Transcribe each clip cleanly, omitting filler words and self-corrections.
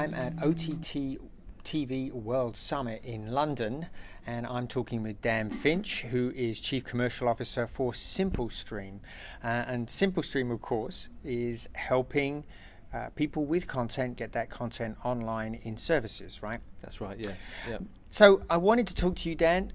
I'm at OTT TV World Summit in London, and I'm talking with Dan Finch, who is Chief Commercial Officer for Simplestream. And Simplestream, of course, is helping people with content get that content online in services, right? That's right, yeah. So I wanted to talk to you, Dan.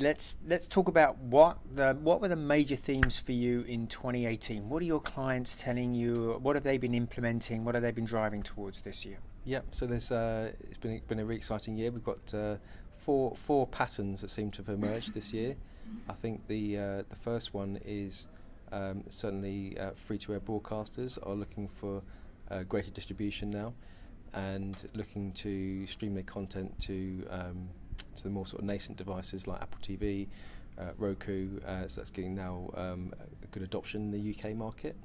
Let's talk about what were the major themes for you in 2018. What are your clients telling you? What have they been implementing? What have they been driving towards this year? Yeah, so there's it's been a really exciting year. We've got four patterns that seem to have emerged this year. I think the first one is certainly free-to-air broadcasters are looking for greater distribution now, and looking to stream their content to the more sort of nascent devices like Apple TV, Roku. So that's getting now a good adoption in the UK market.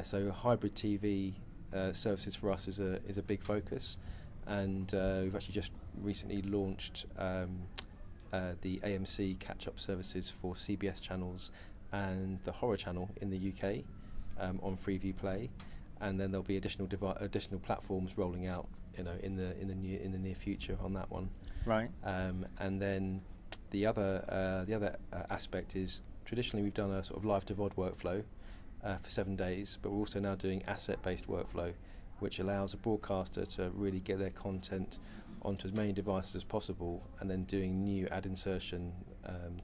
So hybrid TV services for us is a big focus, and we've actually just recently launched the AMC catch-up services for CBS channels and the Horror Channel in the UK on Freeview Play, and then there'll be additional platforms rolling out, in the near future on that one. Right. And then the other aspect is traditionally we've done a sort of live to VOD workflow for 7 days, but we're also now doing asset-based workflow, which allows a broadcaster to really get their content onto as many devices as possible, and then doing new ad insertion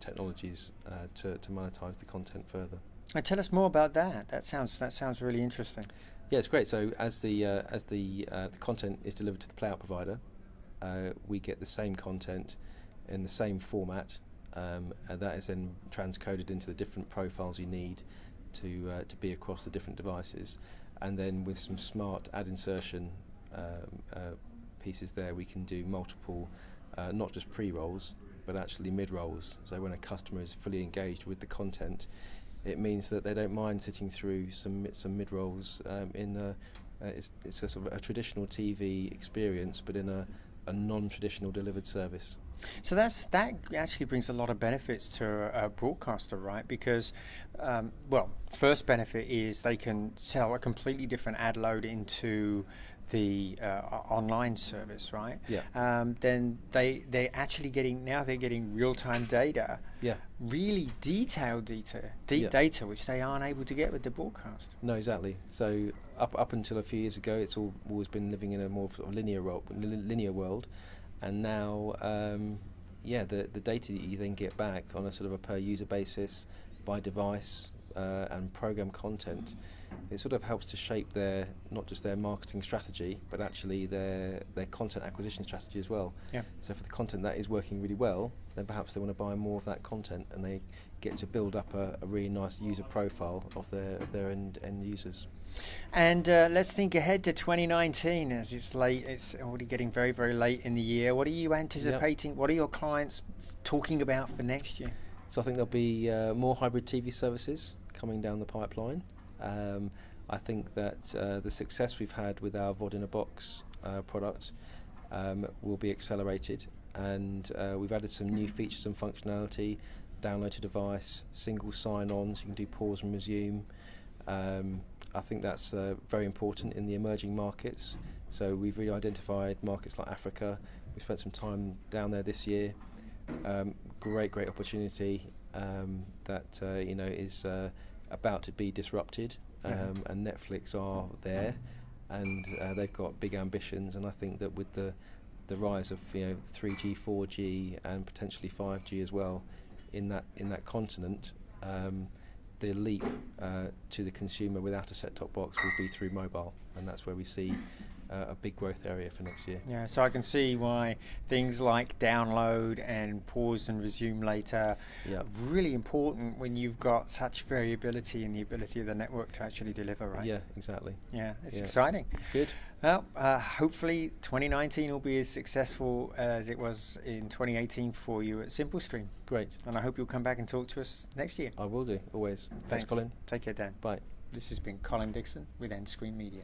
technologies to monetize the content further. Tell us more about that. That sounds really interesting. Yeah, it's great. So as the content is delivered to the playout provider, we get the same content in the same format, and that is then transcoded into the different profiles you need to be across the different devices. And then with some smart ad insertion pieces there, we can do multiple, not just pre-rolls, but actually mid-rolls. So when a customer is fully engaged with the content, it means that they don't mind sitting through some mid-rolls it's a sort of a traditional TV experience, but in a non-traditional delivered service. So that actually brings a lot of benefits to a broadcaster, right? Because, first benefit is they can sell a completely different ad load into the online service, right? Yeah. Then they're actually getting real-time data. Yeah. Really detailed data, which they aren't able to get with the broadcast. No, exactly. So up until a few years ago, it's always been living in a more sort of linear world, and now the data that you then get back on a sort of a per user basis by device and program content, it sort of helps to shape not just their marketing strategy, but actually their content acquisition strategy as well. Yeah. So for the content that is working really well, then perhaps they want to buy more of that content, and they get to build up a really nice user profile of their end users. And let's think ahead to 2019, as it's late. It's already getting very, very late in the year. What are you anticipating? Yep. What are your clients talking about for next year? So I think there'll be more hybrid TV services coming down the pipeline. I think that the success we've had with our VOD-in-a-box product will be accelerated, and we've added some new features and functionality, download to device, single sign-on, so you can do pause and resume. I think that's very important in the emerging markets. So we've really identified markets like Africa. We spent some time down there this year. Great opportunity that is about to be disrupted, and Netflix are there, and they've got big ambitions. And I think that with the rise of 3G, 4G, and potentially 5G as well in that continent, the leap to the consumer without a set-top box will be through mobile, and that's where we see a big growth area for next year. Yeah, so I can see why things like download and pause and resume later are really important when you've got such variability in the ability of the network to actually deliver, right? Yeah, exactly. Yeah, it's exciting. It's good. Well, hopefully 2019 will be as successful as it was in 2018 for you at Simplestream. Great. And I hope you'll come back and talk to us next year. I will do, always. Thanks, Colin. Take care, Dan. Bye. This has been Colin Dixon with Endscreen Media.